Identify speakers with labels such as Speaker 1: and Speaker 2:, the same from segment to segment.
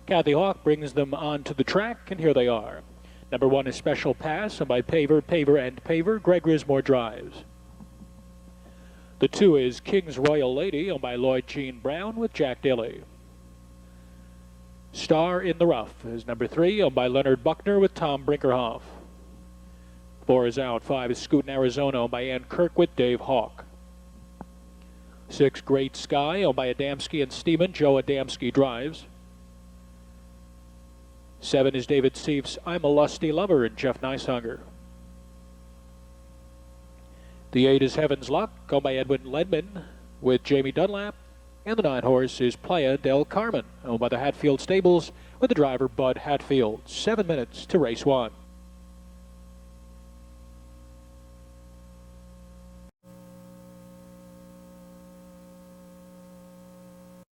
Speaker 1: Kathy Hawk brings them onto the track, and here they are. Number 1 is Special Pass, owned by Paver, and Paver. Greg Grismore drives. The 2 is King's Royal Lady, owned by Lloyd Jean Brown with Jack Daly. Star in the Rough is number 3, owned by Leonard Buckner with Tom Brinkerhoff. 4 is out. 5 is Scootin' Arizona, owned by Ann Kirk with Dave Hawk. 6, Great Sky, owned by Adamski and Steeman. Joe Adamski drives. 7 is David Seif's I'm a Lusty Lover and Jeff Neishunger. The 8 is Heaven's Luck, owned by Edwin Ledman with Jamie Dunlap. And the 9 horse is Playa del Carmen, owned by the Hatfield Stables with the driver Bud Hatfield. 7 minutes to race 1.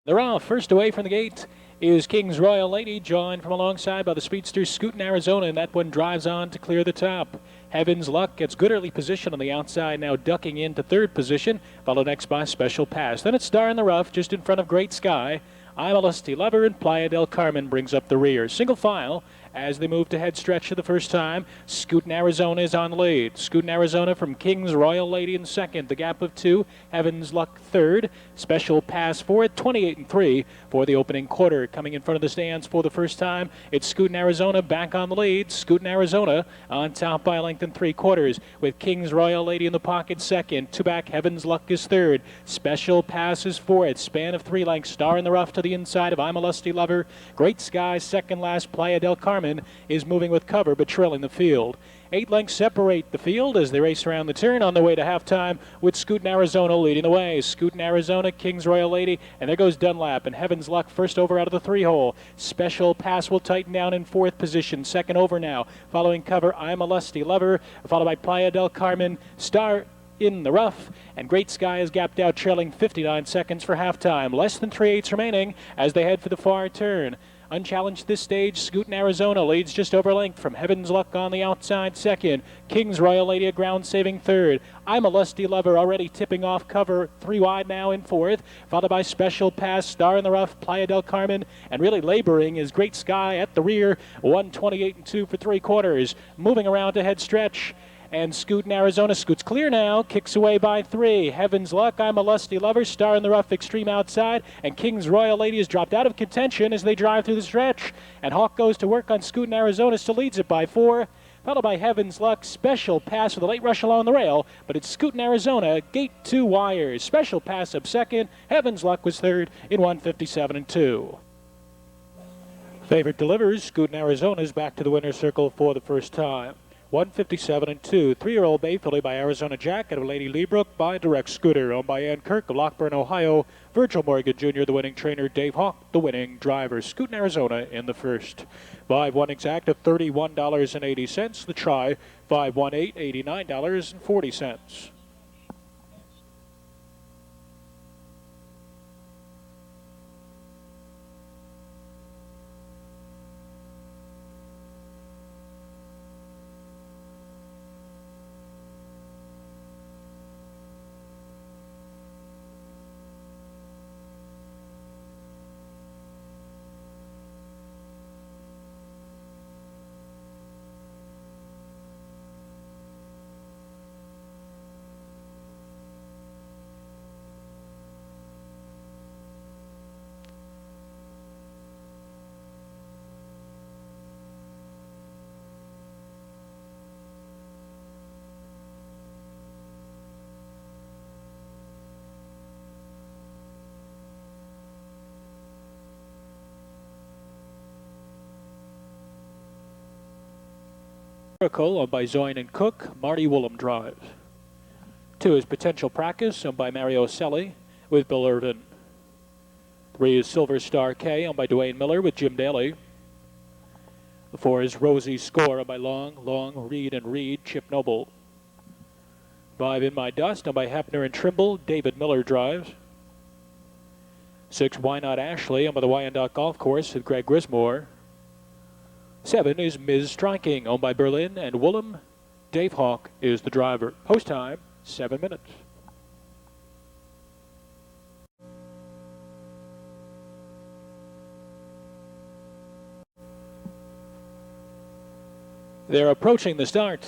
Speaker 1: They're off. First away from the gate is King's Royal Lady, joined from alongside by the speedster Scootin' Arizona, and that one drives on to clear the top. Heaven's Luck gets good early position on the outside, now ducking into 3rd position, followed next by Special Pass. Then it's Star in the Rough, just in front of Great Sky. I'm a Lusty Lover, and Playa del Carmen brings up the rear. Single file as they move to head stretch for the first time. Scootin' Arizona is on the lead. Scootin' Arizona from King's Royal Lady in 2nd. The gap of 2. Heaven's Luck 3rd. Special Pass for it. 28-3 for the opening quarter. Coming in front of the stands for the first time, it's Scootin' Arizona back on the lead. Scootin' Arizona on top by a length and 3/4 with King's Royal Lady in the pocket 2nd. 2 back, Heaven's Luck is 3rd. Special Pass is 4th. Span of 3 lengths. Star in the Rough to the inside of I'm a Lusty Lover. Great Sky 2nd last. Playa del Carmen is moving with cover but trailing the field. 8 lengths separate the field as they race around the turn on their way to halftime with Scootin' Arizona leading the way. Scootin' Arizona, King's Royal Lady, and there goes Dunlap and Heaven's Luck first over out of the 3-hole. Special Pass will tighten down in 4th position. 2nd over now. Following cover, I'm a Lusty Lover, followed by Playa del Carmen, Star in the Rough, and Great Sky is gapped out, trailing 59 seconds for halftime. Less than 3/8 remaining as they head for the far turn. Unchallenged this stage, Scootin' Arizona leads just over length from Heaven's Luck on the outside 2nd. King's Royal Lady a ground saving 3rd. I'm a Lusty Lover already tipping off cover 3 wide now in 4th, followed by Special Pass, Star in the Rough, Playa del Carmen, and really laboring is Great Sky at the rear. 1:28-2 for 3/4. Moving around to head stretch. And Scootin' Arizona scoots clear now, kicks away by 3. Heaven's Luck, I'm a Lusty Lover, Star in the Rough, extreme outside, and King's Royal Lady has dropped out of contention as they drive through the stretch. And Hawk goes to work on Scootin' Arizona, still leads it by 4. Followed by Heaven's Luck, Special Pass with a late rush along the rail, but it's Scootin' Arizona, gate 2 wires. Special Pass up 2nd, Heaven's Luck was 3rd in 1:57-2. Favorite delivers, Scootin' Arizona is back to the winner's circle for the first time. 1:57-2. 3-year-old bay filly by Arizona Jack out of Lady Leabrook by Direct Scooter, owned by Ann Kirk of Lockburn, Ohio. Virgil Morgan Jr., the winning trainer. Dave Hawk, the winning driver. Scootin' Arizona in the first. 5-1 exact of $31.80. The try, 5-1-8, $89.40. Miracle, owned by Zoyne and Cook. Marty Woolham drives. 2 is Potential Practice, owned by Mario Selly with Bill Irvin. 3 is Silver Star K, owned by Dwayne Miller with Jim Daly. 4 is Rosie's Score, owned by Long, Reed and Reed, Chip Noble. 5 In My Dust, owned by Hepner and Trimble. David Miller drives. 6 Why Not Ashley, owned by the Wyandotte Golf Course with Greg Grismore. 7 is Ms. Striking, owned by Berlin and Woolham. Dave Hawk is the driver. Post time, 7 minutes. They're approaching the start.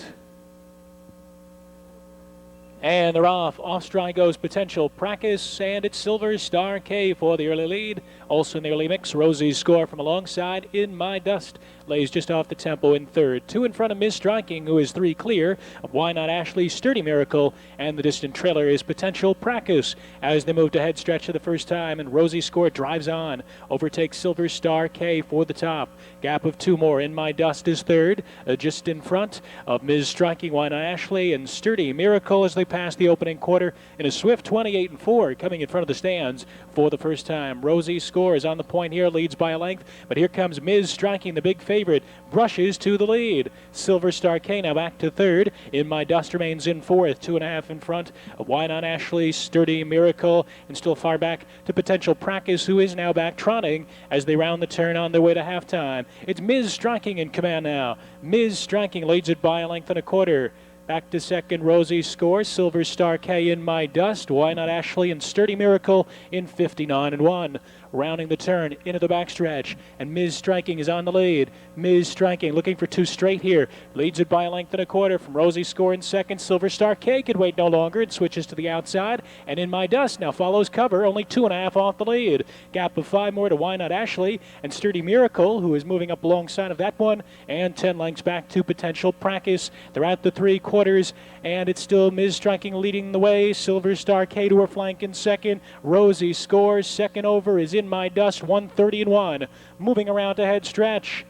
Speaker 1: And they're off. Off stride goes Potential Practice, and it's Silver Star K for the early lead. Also in the early mix, Rosie's Score from alongside. In My Dust lays just off the tempo in third. Two in front of Miss Striking, who is three clear of Why Not Ashley, Sturdy Miracle, and the distant trailer is Potential Practice as they move to head stretch for the first time, and Rosie's Score drives on. Overtakes Silver Star K for the top. Gap of two more. In My Dust is third, just in front of Ms. Striking, Why Not Ashley, and Sturdy Miracle as they pass the opening quarter in a swift 28-4, coming in front of the stands for the first time. Rosie's Score is on the point here, leads by a length, but here comes Ms. Striking, the big favorite, brushes to the lead. Silver Star K now back to third. In My Dust remains in fourth, 2.5 in front of Why Not Ashley, Sturdy Miracle, and still far back to Potential Practice, who is now back trotting as they round the turn on their way to halftime. It's Ms. Striking in command now. Ms. Striking leads it by a length and a quarter. Back to second, Rosie's Score, Silver Star K, In My Dust, Why Not Ashley, and Sturdy Miracle in 59-1. Rounding the turn into the backstretch, and Ms. Striking is on the lead. Ms. Striking looking for two straight here. Leads it by a length and a quarter from Rosie's Score in second. Silver Star K could wait no longer and switches to the outside. And In My Dust now follows cover, only 2.5 off the lead. Gap of 5 more to Why Not Ashley and Sturdy Miracle, who is moving up alongside of that one. And 10 lengths back to Potential Practice. They're at the 3/4, and it's still Ms. Striking leading the way. Silver Star K to her flank in second. Rosie's Score second over is In My Dust, 130-1. Moving around to head stretch.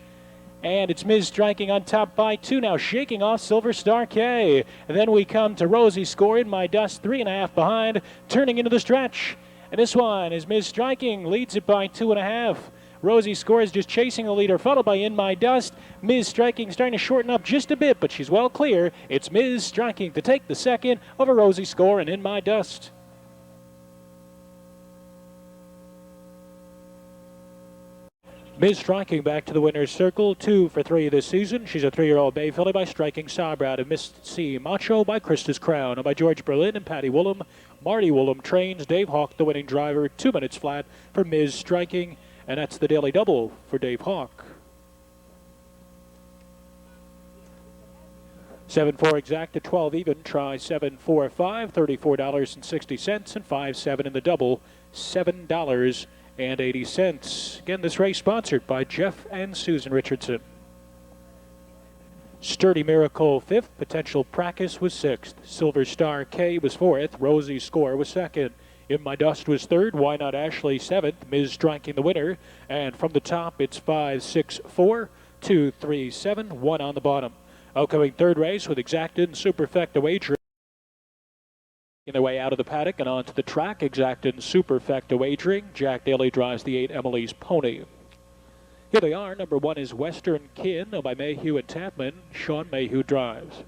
Speaker 1: And it's Ms. Striking on top by 2 now, shaking off Silver Star K. And then we come to Rosie's Score, In My Dust, 3.5 behind, turning into the stretch. And this one is Ms. Striking, leads it by 2.5. Rosie's Score is just chasing the leader, followed by In My Dust. Ms. Striking starting to shorten up just a bit, but she's well clear. It's Ms. Striking to take the second over Rosie's Score and In My Dust. Ms. Striking back to the winner's circle, 2 for 3 this season. She's a 3-year-old bay filly by Striking Sabra out of Miss C. Macho by Christus Crown, by George Berlin and Patty Woolham. Marty Woolham trains. Dave Hawk, the winning driver, 2 minutes flat for Ms. Striking, and that's the daily double for Dave Hawk. 7-4 exact to 12 even. Try 7-4-5, $34.60, and 5-7 in the double, $7.80. Again, this race sponsored by Jeff and Susan Richardson. Sturdy Miracle 5th, Potential Practice was 6th, Silver Star K was 4th, Rosie's Score was 2nd, In My Dust was 3rd, Why Not Ashley 7th, Ms. Striking the winner, and from the top it's 5, 6, 4, 2, 3, 7, 1 on the bottom. Outgoing third race with Exacted and Superfecta wagering. In their way out of the paddock and onto the track, Exacted and Superfecta wagering. Jack Daly drives the 8 Emily's Pony. Here they are. Number 1 is Western Kin, owned by Mayhew and Tapman. Sean Mayhew drives.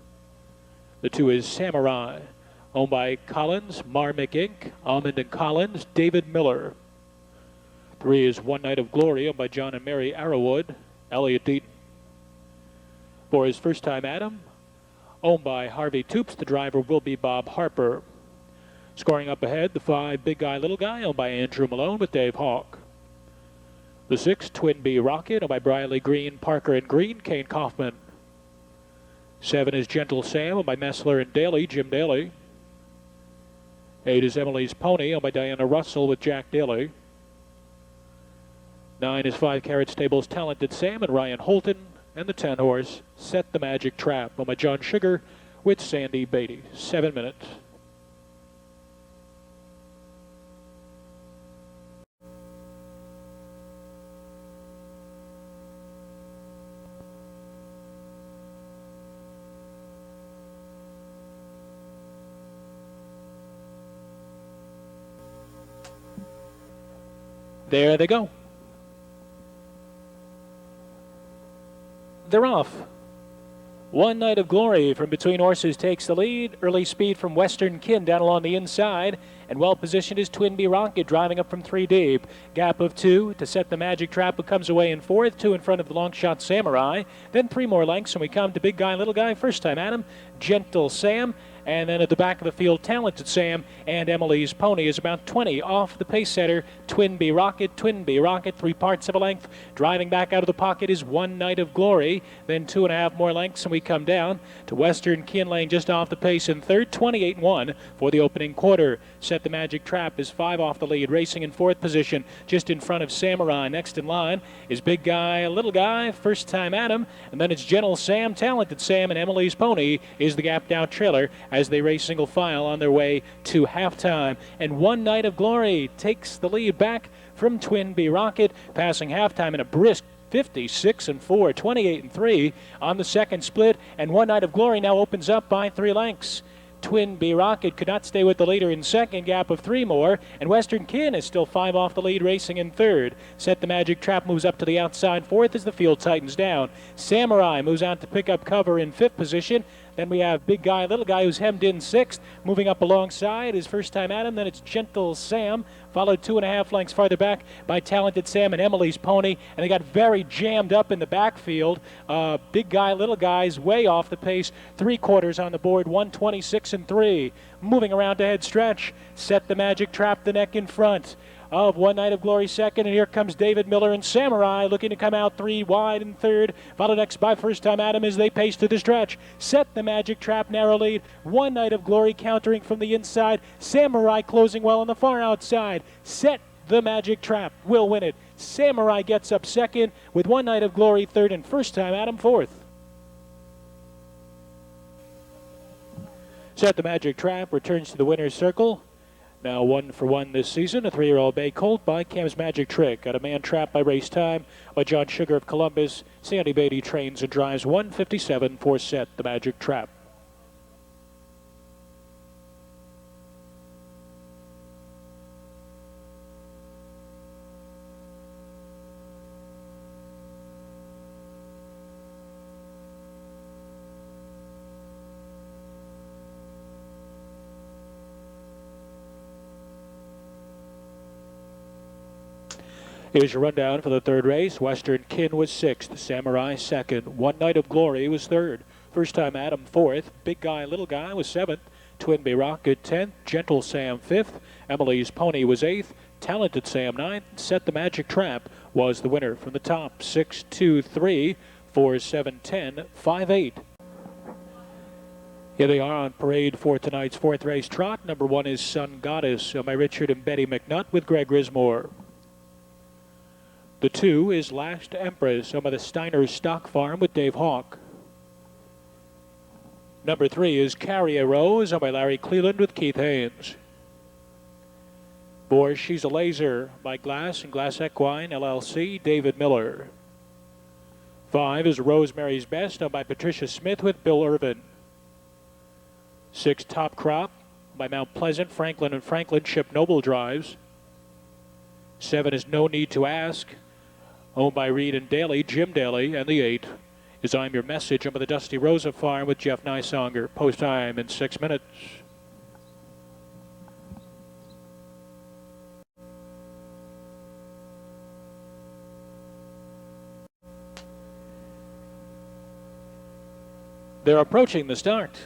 Speaker 1: The 2 is Samurai, owned by Collins, Marmick Inc., Almond and Collins, David Miller. 3 is One Night of Glory, owned by John and Mary Arrowwood, Elliot Deaton. 4 is First Time Adam, owned by Harvey Toops. The driver will be Bob Harper. Scoring up ahead, the 5 Big Guy Little Guy, owned by Andrew Malone with Dave Hawk. The 6 Twin Bee Rocket, owned by Briley Green, Parker and Green, Kane Kaufman. 7 is Gentle Sam, owned by Messler and Daly, Jim Daly. 8 is Emily's Pony, owned by Diana Russell with Jack Daly. 9 is 5 Carat Stables Talented Sam and Ryan Holton. And the 10 horse, Set the Magic Trap, owned by John Sugar with Sandy Beatty. 7 minutes. There they go. They're off. One Night of Glory from between horses takes the lead. Early speed from Western Kin down along the inside. and well positioned is Twin Bee Rocket, driving up from 3 deep. Gap of 2 to set the Magic Trap, who comes away in 4th, 2 in front of the Long Shot Samurai. Then 3 more lengths, and we come to Big Guy, Little Guy, first time Adam, Gentle Sam, and then at the back of the field, Talented Sam and Emily's Pony is about 20 off the pace setter. Twin Bee Rocket, 3 parts of a length. Driving back out of the pocket is One Night of Glory. Then 2.5 more lengths, and we come down to Western Kinlane just off the pace in third, 28-1 for the opening quarter. Set the Magic Trap is 5 off the lead, racing in 4th position, just in front of Samurai. Next in line is Big Guy, Little Guy, first time Adam, and then it's Gentle Sam, Talented Sam, and Emily's Pony is the gapped out trailer as they race single file on their way to halftime. And One Night of Glory takes the lead back from Twin Bee Rocket, passing halftime in a brisk 56-4, 28-3 on the second split. And One Night of Glory now opens up by 3 lengths. Twin Bee Rocket could not stay with the leader in second, gap of 3 more, and Western Kin is still 5 off the lead, racing in third. Set the Magic Trap moves up to the outside 4th as the field tightens down. Samurai moves out to pick up cover in 5th position. Then we have Big Guy, Little Guy, who's hemmed in 6th. Moving up alongside is first time Adam. Then it's Gentle Sam, followed 2.5 lengths farther back by Talented Sam and Emily's Pony. And they got very jammed up in the backfield. Big Guy, Little Guy's way off the pace. 3/4 on the board, 126-3. Moving around to head stretch. Set the Magic Trap, the neck in front of One Night of Glory second, and here comes David Miller and Samurai looking to come out 3 wide in third, followed next by first time Adam as they pace to the stretch. Set the Magic Trap, narrow lead. One Night of Glory countering from the inside. Samurai closing well on the far outside. Set the Magic Trap will win it. Samurai gets up second with One Night of Glory third, and first time Adam fourth. Set the Magic Trap returns to the winner's circle. Now 1 for 1 this season, a 3-year-old bay colt by Cam's Magic Trick. Got a man trap by race time by John Sugar of Columbus. Sandy Beatty trains and drives 157 for Set the Magic Trap. Here's your rundown for the third race. Western Kin was 6th, Samurai 2nd, One Night of Glory was 3rd, first time Adam 4th, Big Guy, Little Guy was 7th, Twin Bee Rocket 10th, Gentle Sam 5th, Emily's Pony was 8th, Talented Sam 9th, Set the Magic Trap was the winner from the top. 6-2-3, 4-7-10, 5-8. Here they are on parade for tonight's 4th race trot. Number 1 is Sun Goddess by Richard and Betty McNutt with Greg Rismore. The 2 is Last Empress by the Steiner Stock Farm with Dave Hawk. Number 3 is Carry a Rose by Larry Cleland with Keith Haynes. 4, She's a Laser by Glass and Glass Equine LLC, David Miller. 5 is Rosemary's Best by Patricia Smith with Bill Irvin. 6, Top Crop by Mount Pleasant, Franklin and Franklin Ship Noble Drives. 7 is No Need to Ask, owned by Reed and Daly, Jim Daly. And the 8 is I'm Your Message, owned by the Dusty Rosa Farm with Jeff Nysonger. Post time in 6 minutes. They're approaching the start.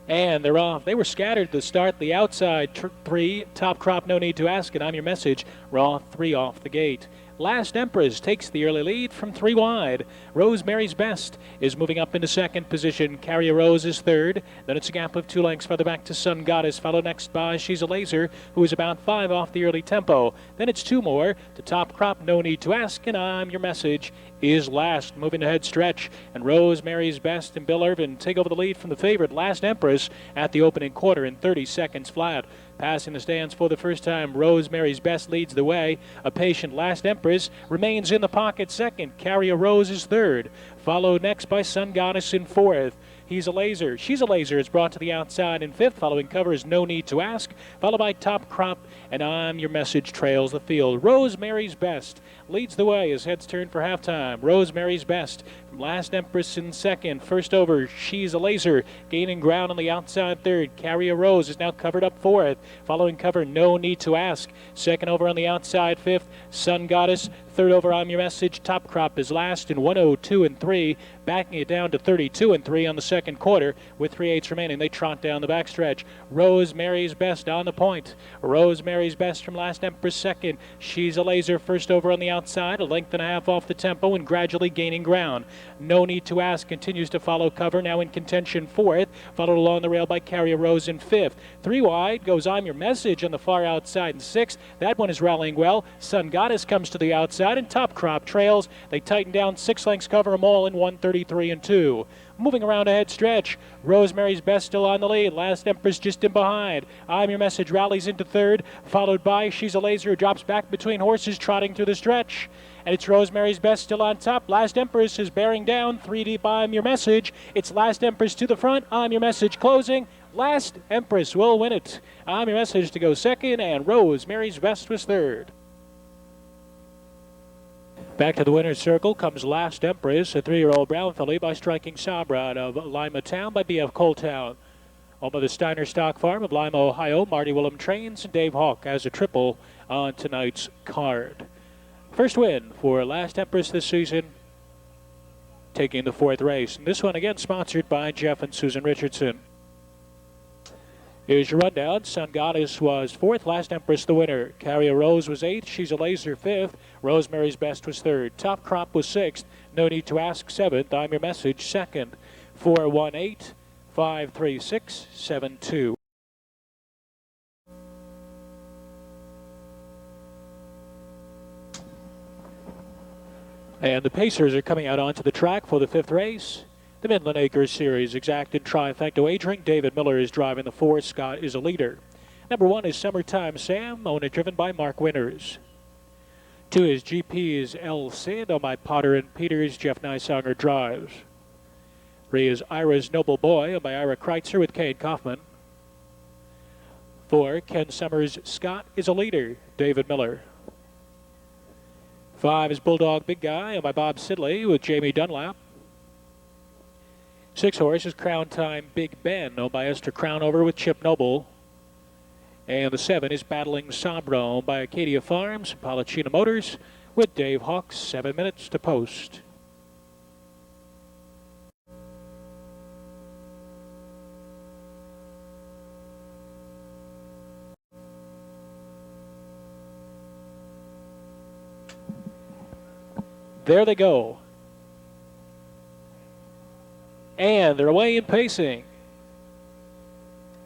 Speaker 1: And they're off. They were scattered at the start. The outside 3, Top Crop, No Need to Ask, and I'm Your Message. Raw 3 off the gate. Last Empress takes the early lead from 3 wide. Rosemary's Best is moving up into second position. Carry a Rose is third. Then it's a gap of 2 lengths further back to Sun Goddess, followed next by She's a Laser, who is about 5 off the early tempo. Then it's 2 more to Top Crop, No Need to Ask, and I'm Your Message is last. Moving to head stretch, and Rosemary's Best and Bill Irvin take over the lead from the favorite Last Empress at the opening quarter in 30 seconds flat. Passing the stands for the first time, Rosemary's Best leads the way. A patient Last Empress remains in the pocket second. Carry a Rose is third, followed next by Sun Goddess in fourth. He's a Laser. She's a Laser is brought to the outside in 5th. Following cover is No Need to Ask, followed by Top Crop, and I'm Your Message trails the field. Rosemary's Best leads the way as heads turn for halftime. Rosemary's Best from Last Empress in 2nd. First over, She's a Laser gaining ground on the outside 3rd. Carry a Rose is now covered up 4th. Following cover, No Need to Ask. Second over on the outside 5th, Sun Goddess. Third over, I'm Your Message. Top Crop is last in 102 and 3, backing it down to 32 and 3 on the second quarter with 3/8 remaining. They trot down the backstretch. Rosemary's Best on the point. Rosemary's Best from Last Empress 2nd. She's a Laser first over on the outside, a length and a half off the tempo and gradually gaining ground. No Need to Ask continues to follow cover, now in contention 4th, followed along the rail by Carry a Rose in 5th. 3 wide goes I'm Your Message on the far outside in 6th. That one is rallying well. Sun Goddess comes to the outside and Top Crop trails. They tighten down 6 lengths, cover them all in 133 and 2. Moving around ahead stretch, Rosemary's Best still on the lead. Last Empress just in behind. I'm Your Message rallies into 3rd, followed by She's a Laser who drops back between horses trotting through the stretch. And it's Rosemary's Best still on top. Last Empress is bearing down. 3 deep, I'm Your Message. It's Last Empress to the front. I'm Your Message closing. Last Empress will win it. I'm Your Message to go 2nd, and Rosemary's Best was 3rd. Back to the winner's circle comes Last Empress, a 3-year-old brown filly by Striking Sabra out of Lima Town by B.F. Coletown. Home of the Steiner Stock Farm of Lima, Ohio. Marty Willem trains, and Dave Hawk has a triple on tonight's card. First win for Last Empress this season, taking the 4th race. And this one again sponsored by Jeff and Susan Richardson. Here's your rundown. Sun Goddess was 4th. Last Empress the winner. Carry a Rose was 8th. She's a Laser 5th. Rosemary's Best was 3rd. Top Crop was 6th. No Need to Ask 7th. I'm Your Message 2nd. 4-1-8, 5-3-6, 7-2. And the Pacers are coming out onto the track for the 5th race. The Midland Acres Series exacted trifecta wagering. David Miller is driving the 4. Scott is a leader. Number 1 is Summertime Sam, owned and driven by Mark Winters. 2 is GP's El Cid, owned by Potter and Peters. Jeff Nysonger drives. 3 is Ira's Noble Boy, owned by Ira Kreitzer with Kane Kaufman. 4, Ken Summers Scott is a leader. David Miller. 5 is Bulldog Big Guy, owned by Bob Sidley with Jamie Dunlap. 6 horse is Crown Time Big Ben, owned by Esther Crownover with Chip Noble. And the 7 is Battling Sabra, owned by Acadia Farms, Palacina Motors, with Dave Hawks. 7 minutes to post. There they go. And they're away in pacing.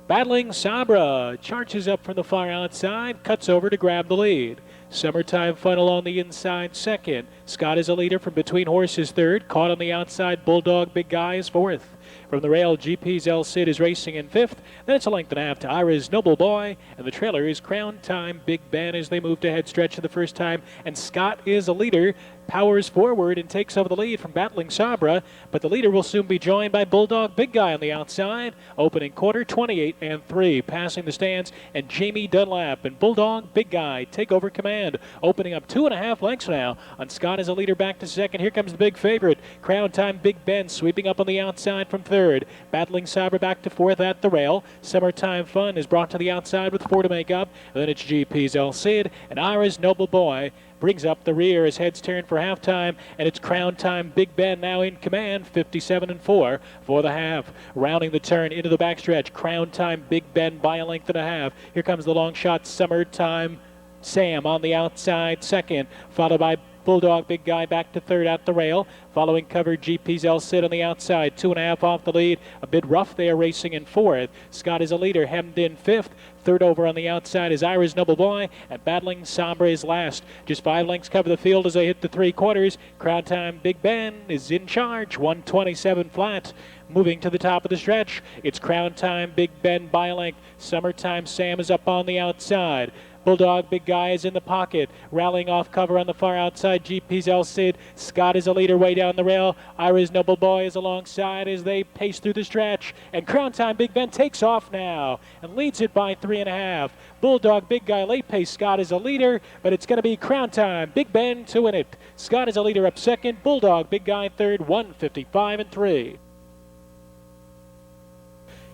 Speaker 1: Battling Sabra charges up from the far outside, cuts over to grab the lead. Summertime Funnel on the inside 2nd. Scott is a leader from between horses 3rd. Caught on the outside, Bulldog Big Guy is 4th. From the rail, GP's El Cid is racing in 5th. Then it's a length and a half to Ira's Noble Boy. And the trailer is Crown Time Big Ben as they move to head stretch for the first time. And Scott is a leader. Powers forward and takes over the lead from Battling Sabra, but the leader will soon be joined by Bulldog Big Guy on the outside. Opening quarter, 28 and 3, passing the stands, and Jamie Dunlap and Bulldog Big Guy take over command. Opening up 2.5 lengths now on Scott as a leader back to 2nd. Here comes the big favorite, Crown Time Big Ben, sweeping up on the outside from 3rd. Battling Sabra back to 4th at the rail. Summertime Fun is brought to the outside with 4 to make up. And then it's GP's El Cid and Ira's Noble Boy brings up the rear as heads turn for halftime, and it's Crown Time Big Ben now in command, 57 and 4 for the half. Rounding the turn into the backstretch, Crown Time Big Ben by a length and a half. Here comes the long shot, Summertime Sam on the outside 2nd, followed by Bulldog Big Guy back to 3rd at the rail. Following cover, GP's El Cid on the outside, 2.5 off the lead. A bit rough there, racing in 4th. Scott is a leader, hemmed in 5th. 3rd over on the outside is Ira's Noble Boy, and Battling Sabra is last. Just 5 lengths cover the field as they hit the 3/4. Crown Time Big Ben is in charge, 127 flat. Moving to the top of the stretch, it's Crown Time Big Ben by a length. Summertime Sam is up on the outside. Bulldog Big Guy is in the pocket, rallying off cover on the far outside. GP's El Cid. Scott is a leader way down the rail. Ira's Noble Boy is alongside as they pace through the stretch. And Crown Time Big Ben takes off now and leads it by 3.5. Bulldog Big Guy late pace. Scott is a leader, but it's going to be Crown Time Big Ben to win it. Scott is a leader up second. Bulldog Big Guy third, 1:55.3.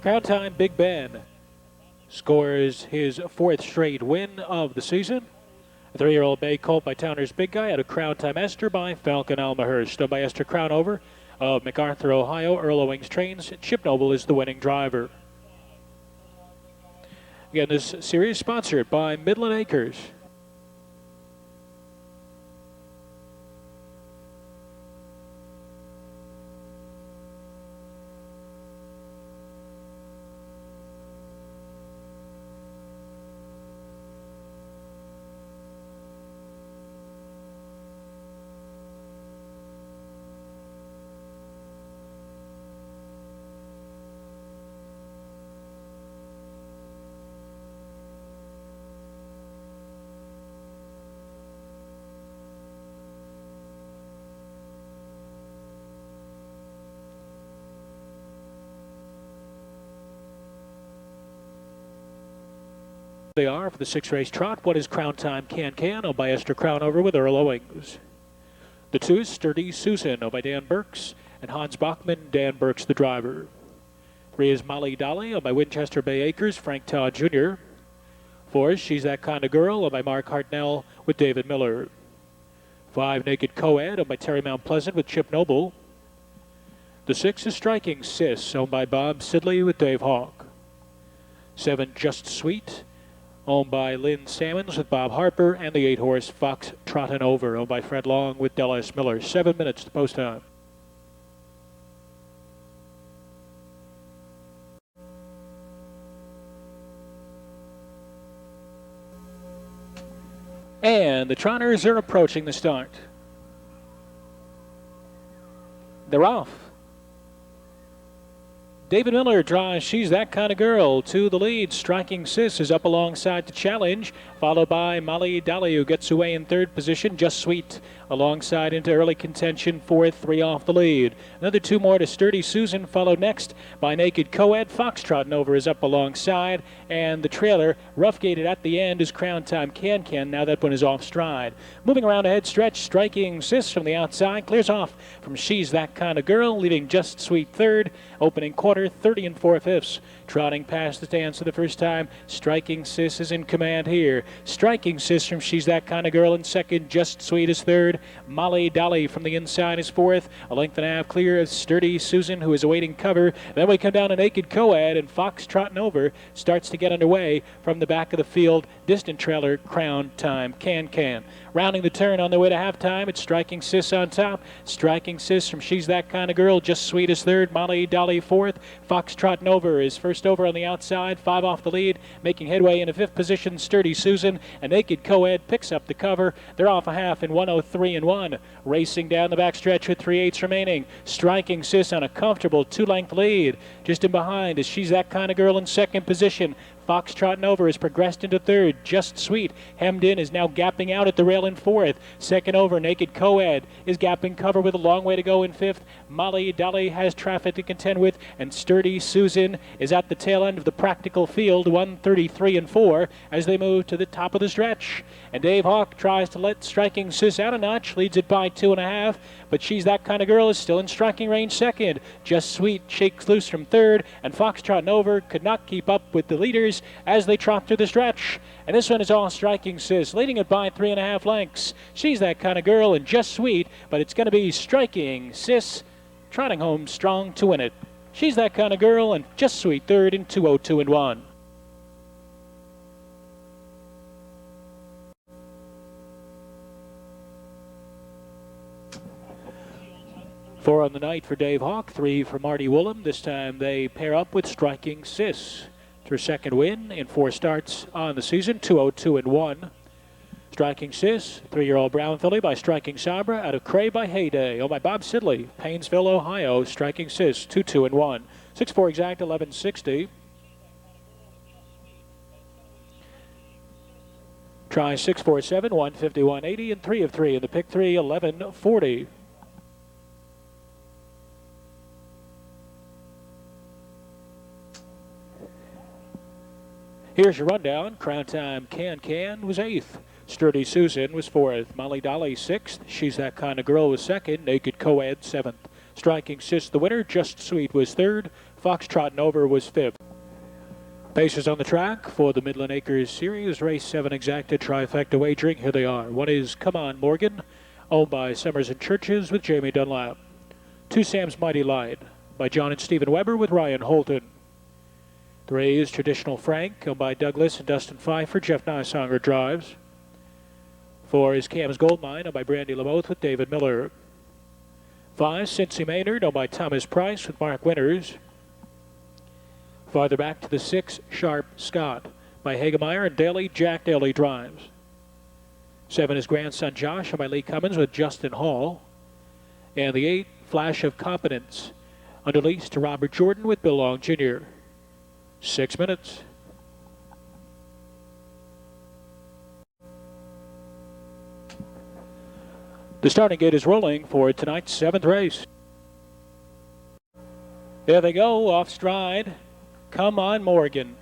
Speaker 1: Crown Time Big Ben scores his 4th straight win of the season. A 3-year-old bay colt by Towner's Big Guy out of Crown Time Esther by Falcon Almahurst. Done by Esther Crownover of MacArthur, Ohio. Earl Owings trains. Chip Noble is the winning driver. Again, this series sponsored by Midland Acres. They are for the 6-race trot. One is Crown Time Can, owned by Esther Crownover with Earl Owings. The 2 is Sturdy Susan, owned by Dan Burks and Hans Bachman. Dan Burks the driver. 3 is Molly Dolly, owned by Winchester Bay Acres, Frank Todd Jr. 4 is She's That Kind of Girl, owned by Mark Hartnell with David Miller. 5, Naked Co-Ed, owned by Terry Mount Pleasant with Chip Noble. The 6 is Striking Sis, owned by Bob Sidley with Dave Hawk. 7, Just Sweet, owned by Lynn Sammons with Bob Harper, and the 8-horse Fox Trottin' Over, owned by Fred Long with Dallas Miller. 7 minutes to post time. And the trotters are approaching the start. They're off. David Miller draws She's That Kind of Girl to the lead. Striking Sis is up alongside to challenge, followed by Molly Dolly, who gets away in 3rd position. Just Sweet alongside into early contention, 4th, 3 off the lead. Another 2 more to Sturdy Susan, followed next by Naked Co-Ed. Foxtrotting Over is up alongside, and the trailer, rough gated at the end, is Crown Time Can. Now that one is off stride. Moving around ahead stretch, Striking Sis from the outside clears off from She's That Kind of Girl, leaving Just Sweet 3rd. Opening quarter, 30 4/5. Trotting past the stands for the first time, Striking Sis is in command here. Striking Sis from She's That Kind of Girl in 2nd. Just Sweet is 3rd. Molly Dolly from the inside is 4th. A length and a half clear of Sturdy Susan, who is awaiting cover. Then we come down to Naked Co-Ed, and Fox Trotting Over starts to get underway from the back of the field. Distant trailer, Crown Time Can. Rounding the turn on their way to halftime, it's Striking Sis on top. Striking Sis from She's That Kind of Girl. Just Sweet is 3rd. Molly Dolly 4th. Fox Trotting Over is first over on the outside. 5 off the lead. Making headway into 5th position, Sturdy Susan. And Naked Co-Ed picks up the cover. They're off a half in 1:03.1. Racing down the backstretch with 3/8 remaining. Striking Sis on a comfortable 2-length lead. Just in behind is She's That Kind of Girl in 2nd position. Fox Trotting Over has progressed into 3rd. Just Sweet, hemmed in, is now gapping out at the rail in 4th. 2nd over, Naked Co-Ed is gapping cover with a long way to go in 5th. Molly Dolly has traffic to contend with, and Sturdy Susan is at the tail end of the practical field, 1:33.4, as they move to the top of the stretch. And Dave Hawk tries to let Striking Sis out a notch, leads it by 2.5, but She's That Kind of Girl is still in striking range 2nd. Just Sweet shakes loose from 3rd, and Fox Trotting Over could not keep up with the leaders as they trot through the stretch. And this one is all Striking Sis, leading it by 3.5 lengths. She's That Kind of Girl and Just Sweet, but it's going to be Striking Sis trotting home strong to win it. She's That Kind of Girl and Just Sweet 3rd in 2:02.1. 4 on the night for Dave Hawk, 3 for Marty Woolham. This time they pair up with Striking Sis. It's her 2nd win in 4 starts on the season, 2:02.1. Striking Sis, 3-year-old brown filly by Striking Sabra out of Cray by Heyday. Owned by Bob Sidley, Painesville, Ohio. Striking Sis, 2:2.1. 6-4 exact, 1160. Try 647, 150, 180, and 3 of 3 in the pick 3, 1140. Here's your rundown. Crown Time Can was 8th. Sturdy Susan was 4th. Molly Dolly 6th. She's That Kind of Girl was 2nd. Naked Coed 7th. Striking Sis the winner. Just Sweet was 3rd. Foxtrot Over was 5th. Paces on the track for the Midland Acres Series. Race 7 Exacta Trifecta Wagering. Here they are. One is Come On Morgan, owned by Summers and Churches with Jamie Dunlap. 2 Sam's Mighty Light by John and Stephen Weber with Ryan Holton. 3 is Traditional Frank, owned by Douglas and Dustin Pfeiffer. Jeff Nysonger drives. 4 is Cam's Goldmine, owned by Brandy LaMoth with David Miller. 5, Cincy Maynard, owned by Thomas Price with Mark Winters. Farther back to the 6, Sharp Scott by Hagemeyer and Daly. Jack Daly drives. 7 is Grandson Josh, owned by Lee Cummins with Justin Hall. And the 8, Flash of Competence, under lease to Robert Jordan with Bill Long Jr. 6 minutes. The starting gate is rolling for tonight's 7th race. There they go, off stride. Come On Morgan.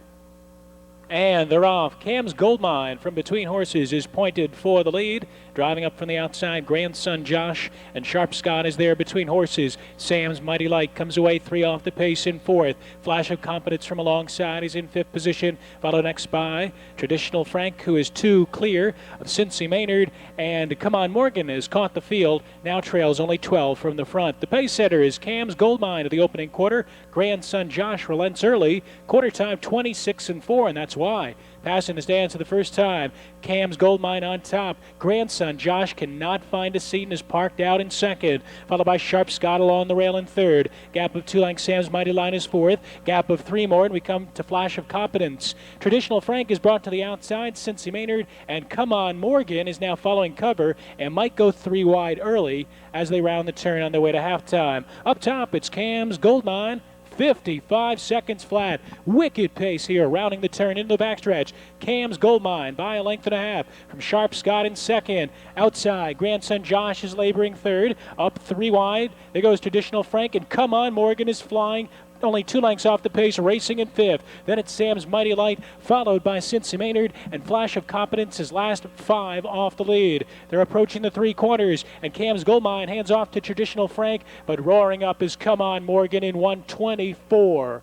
Speaker 1: And they're off. Cam's Goldmine from between horses is pointed for the lead. Driving up from the outside, Grandson Josh, and Sharp Scott is there between horses. Sam's Mighty Light comes away 3 off the pace in 4th. Flash of Competence from alongside is in 5th position. Followed next by Traditional Frank, who is 2 clear of Cincy Maynard. And Come On Morgan has caught the field. Now trails only 12 from the front. The pace setter is Cam's Goldmine of the opening quarter. Grandson Josh relents early. Quarter time 26-4, and that's why. Passing the stands for the first time. Cam's Goldmine on top. Grandson Josh cannot find a seat and is parked out in 2nd. Followed by Sharp Scott along the rail in 3rd. Gap of 2 lengths, Sam's Mighty Line is 4th. Gap of 3 more, and we come to Flash of Competence. Traditional Frank is brought to the outside. Cincy Maynard and Come On Morgan is now following cover and might go 3 wide early as they round the turn on their way to halftime. Up top, it's Cam's Goldmine. 55 seconds flat. Wicked pace here, rounding the turn into the backstretch. Cam's Goldmine by a length and a half from Sharp Scott in 2nd. Outside, Grandson Josh is laboring 3rd. Up 3 wide. There goes Traditional Frank, and Come On Morgan is flying. Only 2 lengths off the pace, racing in 5th. Then it's Sam's Mighty Light, followed by Cincy Maynard, and Flash of Competence is last 5 off the lead. They're approaching the 3 quarters, and Cam's Goldmine hands off to Traditional Frank, but roaring up is Come On Morgan in 124.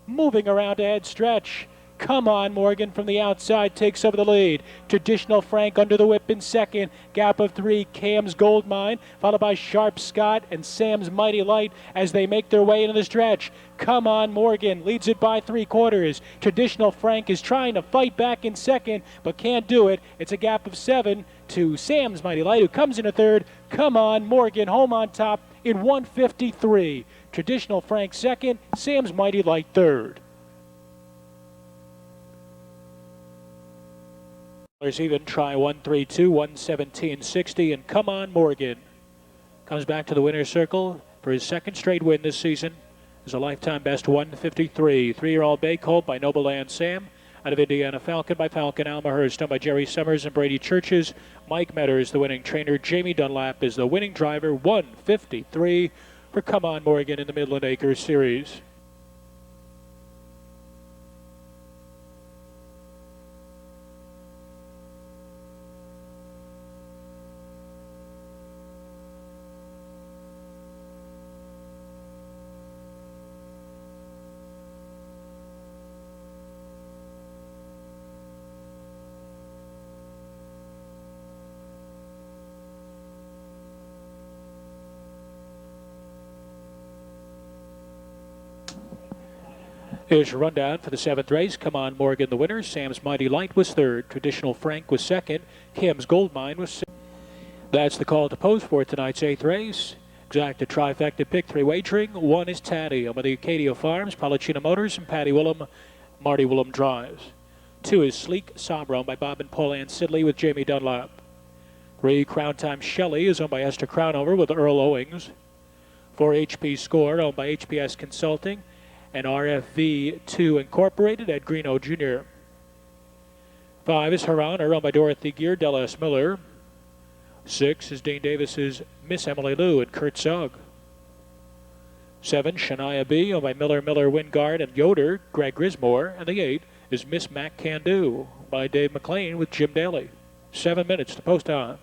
Speaker 1: Moving around to head stretch. Come On Morgan from the outside takes over the lead. Traditional Frank under the whip in 2nd. Gap of 3, Cam's Goldmine, followed by Sharp Scott and Sam's Mighty Light as they make their way into the stretch. Come On Morgan leads it by 3 quarters. Traditional Frank is trying to fight back in 2nd, but can't do it. It's a gap of 7 to Sam's Mighty Light, who comes in a 3rd. Come On Morgan home on top in 153. Traditional Frank 2nd, Sam's Mighty Light 3rd. Even try 132, 117.60, and Come On Morgan comes back to the winner's circle for his 2nd straight win this season. Is a lifetime best 153. 3-year-old bay colt by Noble Land Sam out of Indiana Falcon by Falcon Almahurst, done by Jerry Summers and Brady Churches. Mike Metter is the winning trainer. Jamie Dunlap is the winning driver. 153 for Come On Morgan in the Midland Acres Series. Here's your rundown for the 7th race. Come On Morgan the winner. Sam's Mighty Light was 3rd. Traditional Frank was 2nd. Cam's Goldmine was 6th. That's the call to post for tonight's 8th race. Exacta Trifecta Pick 3 wagering. 1 is Taddy on the Acadia Farms, Palacina Motors, and Patty Willem, Marty Willem drives. 2 is Sleek Sombra by Bob and Paul Ann Sidley with Jamie Dunlap. 3, Crown Time Shelley is owned by Esther Crownover with Earl Owings. 4, HP Score owned by HPS Consulting and RFV2 Incorporated, Ed Greeno Jr. 5 is Her Honor, owned by Dorothy Gear, Dallas Miller. 6 is Dane Davis's Miss Emily Lou and Kurt Zog. 7, Shania B, owned by Miller, Wingard, and Yoder, Greg Grismore. And the 8 is Miss Mac Can Do by Dave McLean with Jim Daly. 7 minutes to post time.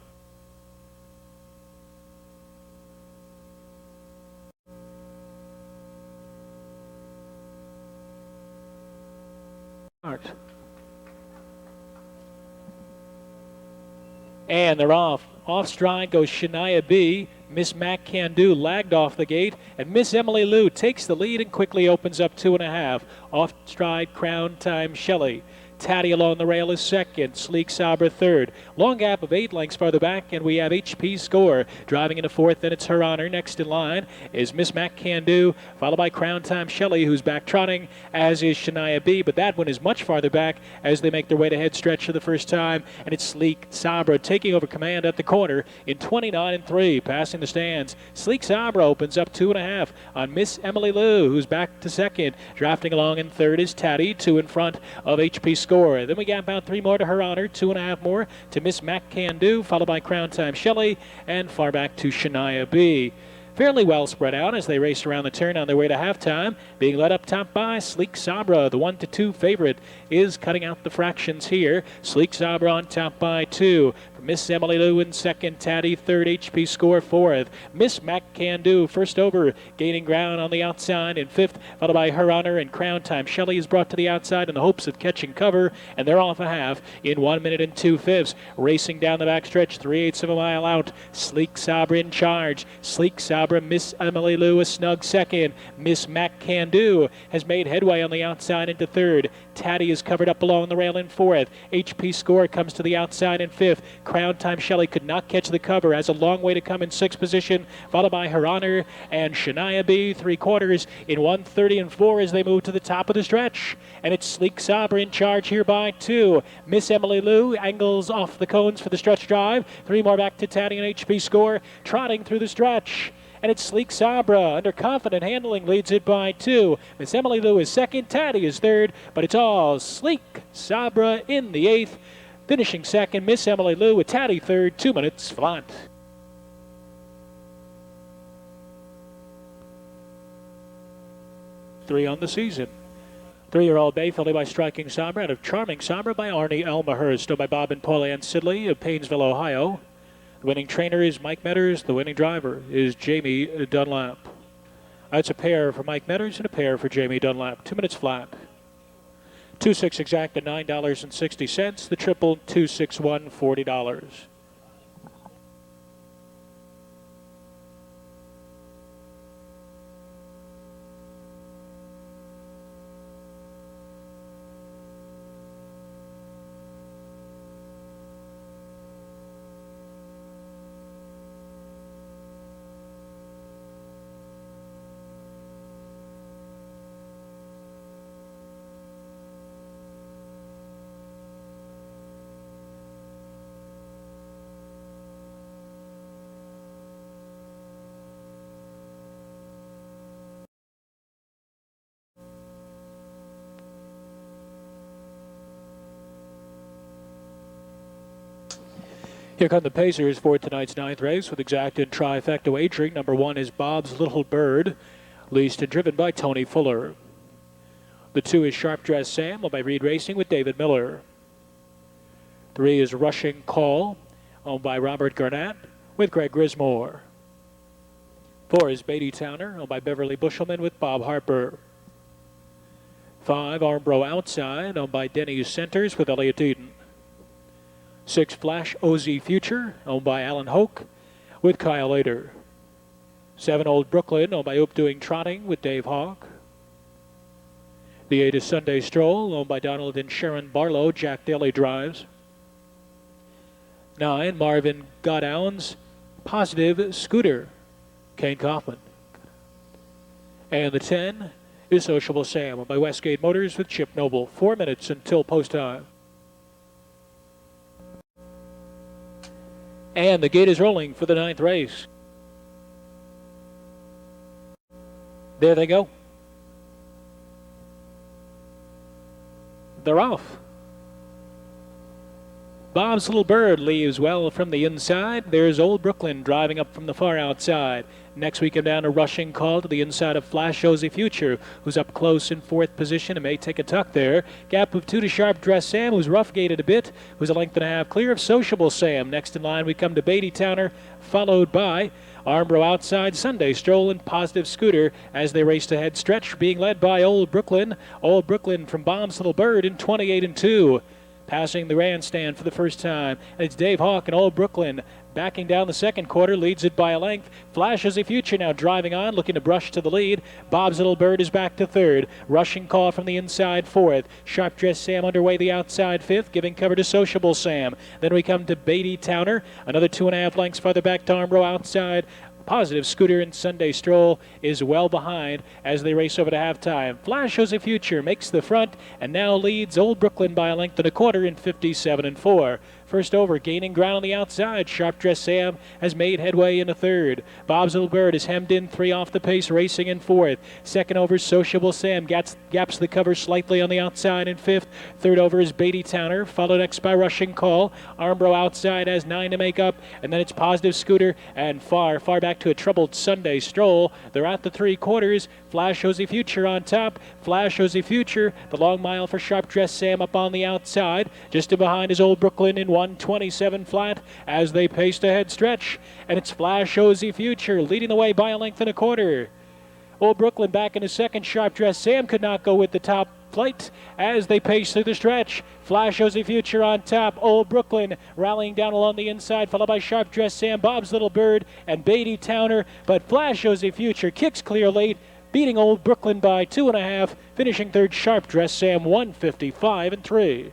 Speaker 1: And they're off. Off stride goes Shania B. Miss Mac Can Do lagged off the gate, and Miss Emily Lou takes the lead and quickly opens up 2.5. Off stride Crown Time Shelley. Tatty along the rail is second. Sleek Sabra third. Long gap of 8 lengths farther back, and we have HP Score driving into fourth. Then it's Her Honor. Next in line is Miss Mac Can Do, followed by Crown Time Shelley, who's back trotting, as is Shania B. But that one is much farther back as they make their way to head stretch for the first time, and it's Sleek Sabra taking over command at the corner in 29-3, passing the stands. Sleek Sabra opens up 2.5 on Miss Emily Lou, who's back to second. Drafting along in third is Tatty, 2 in front of HP Score. Then we got about 3 more to Her Honor, 2.5 more to Miss Mac Can Do, followed by Crown Time Shelley, and far back to Shania B. Fairly well spread out as they race around the turn on their way to halftime, being led up top by Sleek Sabra. The 1-2 favorite is cutting out the fractions here. Sleek Sabra on top by 2. Miss Emily Lou in second, Tatty third, HP Score fourth. Miss Mac Can Do first over, gaining ground on the outside in fifth, followed by Her Honor and Crown Time Shelley is brought to the outside in the hopes of catching cover, and they're off a half in 1 minute and 2/5. Racing down the backstretch, 3/8 of a mile out. Sleek Sabra in charge. Sleek Sabra, Miss Emily Lou a snug second. Miss Mac Can Do has made headway on the outside into third. Tatty is covered up along the rail in fourth. HP Score comes to the outside in fifth. Crown Time Shelley could not catch the cover, has a long way to come in sixth position, followed by Her Honor and Shania B, 3/4 in 1:30-4 as they move to the top of the stretch. And it's Sleek Sabra in charge here by 2. Miss Emily Lou angles off the cones for the stretch drive. 3 more back to Tatty and HP Score, trotting through the stretch. And it's Sleek Sabra, under confident handling, leads it by 2. Miss Emily Lou is second, Tatty is third, but it's all Sleek Sabra in the 8th. Finishing second, Miss Emily Lou with Tatty third, 2 minutes flat. Three on the season. 3-year-old Bay, followed by Striking Sabra, out of Charming Sabra by Arnie Elmahurst, by Bob and Pauline Sidley of Painesville, Ohio. The winning trainer is Mike Metters. The winning driver is Jamie Dunlap. That's a pair for Mike Metters and a pair for Jamie Dunlap. 2 minutes flat. 2-6 exact at $9.60. The triple 2-6-1, $40. Here come the Pacers for tonight's 9th race with exact and trifecta wagering. Number 1 is Bob's Little Bird, leased and driven by Tony Fuller. The 2 is Sharp Dress Sam, owned by Reed Racing with David Miller. 3 is Rushing Call, owned by Robert Garnett with Greg Grismore. 4 is Beatty Towner, owned by Beverly Bushelman with Bob Harper. 5, Armbro Outside, owned by Denny Centers with Elliott Eden. 6, Flash OZ Future, owned by Alan Hoke with Kyle Ader. 7, Old Brooklyn, owned by Oop Doing Trotting with Dave Hawk. The 8 is Sunday Stroll, owned by Donald and Sharon Barlow, Jack Daly drives. 9, Marvin Godowns, Positive Scooter, Kane Kaufman. And the 10 is Sociable Sam, owned by Westgate Motors with Chip Noble. 4 minutes until post time. And the gate is rolling for the 9th race. There they go. They're off. Bob's Little Bird leaves well from the inside. There's Old Brooklyn driving up from the far outside. Next we come down to Rushing Call to the inside of Flash Josie Future, who's up close in fourth position and may take a tuck there. Gap of 2 to Sharp Dress Sam, who's rough gated a bit, who's a length and a half clear of Sociable Sam. Next in line we come to Beatty Towner, followed by Armbro outside, Sunday Stroll, and Positive Scooter as they race to head stretch, being led by Old Brooklyn. Old Brooklyn from Bob's Little Bird in 28-2. Passing the grandstand for the first time. And it's Dave Hawk and Old Brooklyn backing down the second quarter, leads it by a length. Flash Josie Future now driving on, looking to brush to the lead. Bob's Little Bird is back to third. Rushing Call from the inside fourth. Sharp Dress Sam underway the outside fifth, giving cover to Sociable Sam. Then we come to Beatty Towner, another 2.5 lengths farther back to Armbro outside. Positive Scooter and Sunday Stroll is well behind as they race over to halftime. Flash Josie Future makes the front and now leads Old Brooklyn by a length and a quarter in 57-4. First over, gaining ground on the outside. Sharp Dress Sam has made headway into third. Bob's Little Bird is hemmed in 3 off the pace, racing in fourth. Second over, Sociable Sam gaps the cover slightly on the outside in fifth. Third over is Beatty Towner, followed next by Rushing Call. Armbro outside has 9 to make up, and then it's Positive Scooter and far back to a troubled Sunday Stroll. They're at the 3 quarters. Flash Josie Future on top. Flash Josie Future, the long mile for Sharp Dress Sam up on the outside. Just in behind is Old Brooklyn in 1:27 flat as they pace to head stretch. And it's Flash Josie Future leading the way by a length and a quarter. Old Brooklyn back in a second. Sharp Dress Sam could not go with the top flight as they pace through the stretch. Flash Josie Future on top. Old Brooklyn rallying down along the inside, followed by Sharp Dress Sam, Bob's Little Bird, and Beatty Towner. But Flash Josie Future kicks clear late, beating Old Brooklyn by 2.5, finishing third Sharp Dress Sam 155-3.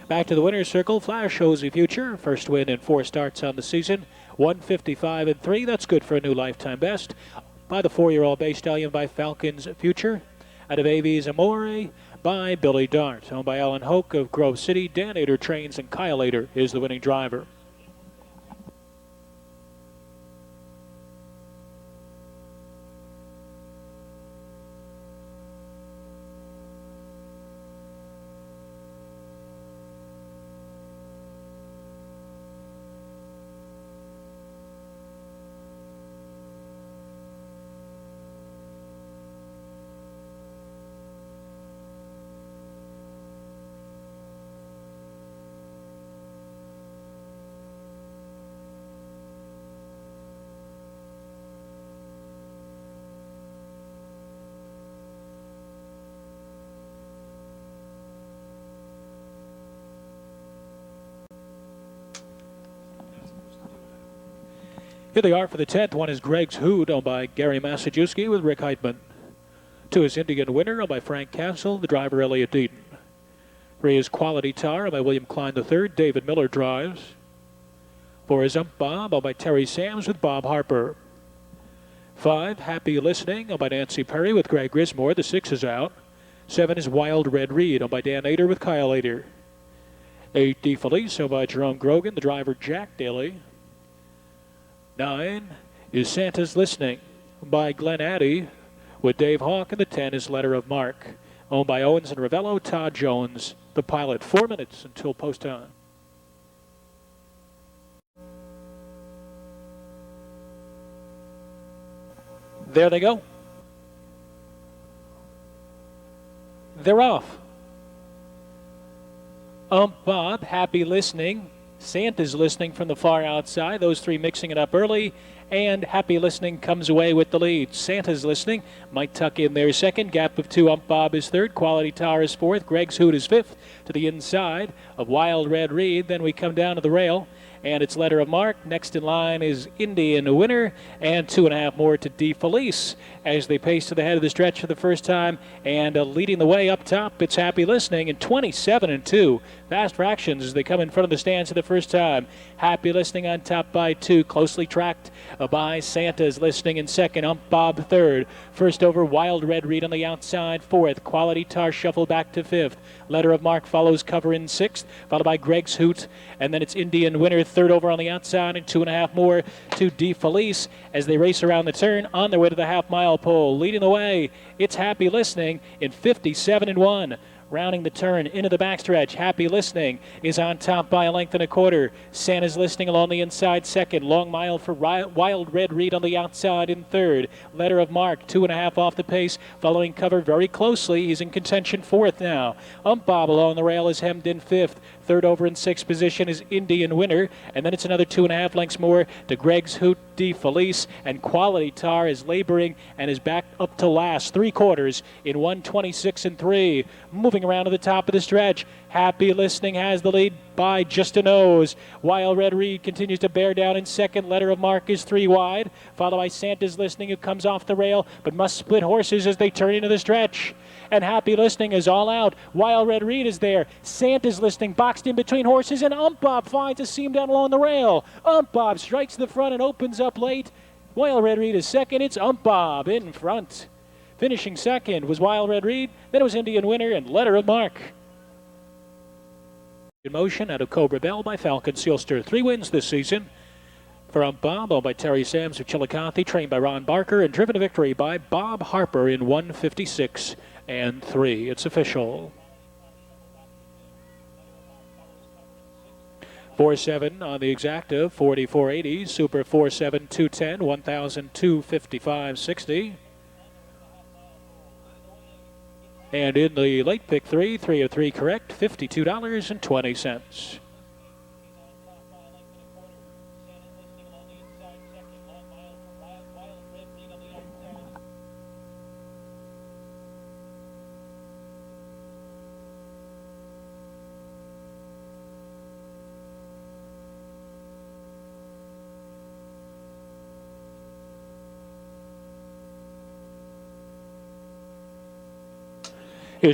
Speaker 1: Back to the winner's circle, Flash Josie Future, first win in 4 starts on the season, 155-3. That's good for a new lifetime best. By the 4-year-old Bay Stallion by Falcons Future. Out of AV's Amore by Billy Dart. Owned by Alan Hoke of Grove City. Dan Ader trains and Kyle Ader is the winning driver. Here they are for the 10th. One is Greg's Hood, owned by Gary Massajuski with Rick Heitman. 2 is Indian Winner, owned by Frank Castle, the driver Elliot Deaton. 3 is Quality Tar, owned by William Klein III, David Miller drives. 4 is Ump Bob, owned by Terry Sams with Bob Harper. 5, Happy Listening, owned by Nancy Perry with Greg Grismore, the 6 is out. 7 is Wild Red Reed, owned by Dan Ader with Kyle Ader. 8, D Felice, owned by Jerome Grogan, the driver Jack Daly. 9 is Santa's Listening by Glenn Addy with Dave Hawk, and the 10 is Letter of Mark, owned by Owens and Ravello, Todd Jones, the pilot. 4 minutes until post time. There they go. They're off. Ump Bob, Happy Listening. Santa's Listening from the far outside. Those 3 mixing it up early. And Happy Listening comes away with the lead. Santa's Listening might tuck in there second. Gap of 2. Ump Bob is third. Quality Tar is fourth. Greg's Hoot is fifth. To the inside of Wild Red Reed. Then we come down to the rail. And it's Letter of Mark. Next in line is Indian Winner. And 2.5 more to D Felice as they pace to the head of the stretch for the first time. And leading the way up top, it's Happy Listening in 27-2. Fast fractions as they come in front of the stands for the first time. Happy Listening on top by 2. Closely tracked by Santa's Listening in second. Ump Bob third. First over, Wild Red Reed on the outside fourth. Quality Tar shuffle back to fifth. Letter of Mark follows cover in sixth, followed by Greg's Hoot. And then it's Indian Winner third over on the outside, and 2.5 more to D Felice as they race around the turn on their way to the half-mile pole. Leading the way, it's Happy Listening in 57-1. Rounding the turn into the backstretch, Happy Listening is on top by a length and a quarter. Santa's Listening along the inside second. Long Mile for Wild Red Reed on the outside in third. Letter of Mark, 2.5 off the pace. Following cover very closely. He's in contention fourth now. Bob along the rail is hemmed in fifth. Third over in sixth position is Indian Winner. And then it's another 2.5 lengths more to Greg's Hoot de Felice. And Quality Tar is laboring and is back up to last. 3/4 in 1:26 and 3. Moving around to the top of the stretch. Happy Listening has the lead by just a nose. Wild Red Reed continues to bear down in second. Letter of Mark is 3 wide. Followed by Santa's Listening, who comes off the rail but must split horses as they turn into the stretch. And Happy Listening is all out. Wild Red Reed is there. Santa's Listening boxed in between horses, and Bob finds a seam down along the rail. Bob strikes the front and opens up late. Wild Red Reed is second. It's Bob in front. Finishing second was Wild Red Reed. Then it was Indian Winner and Letter of Mark. In motion out of Cobra Bell by Falcon Sealster. 3 wins this season for Bob, owned by Terry Sams of Chillicothe, trained by Ron Barker, and driven to victory by Bob Harper in 1:56 and 3. It's official. 4-7 on the exacta, 44.80. Super 4-7, 210, 1,255.60. And in the late pick 3 of 3 correct, $52.20.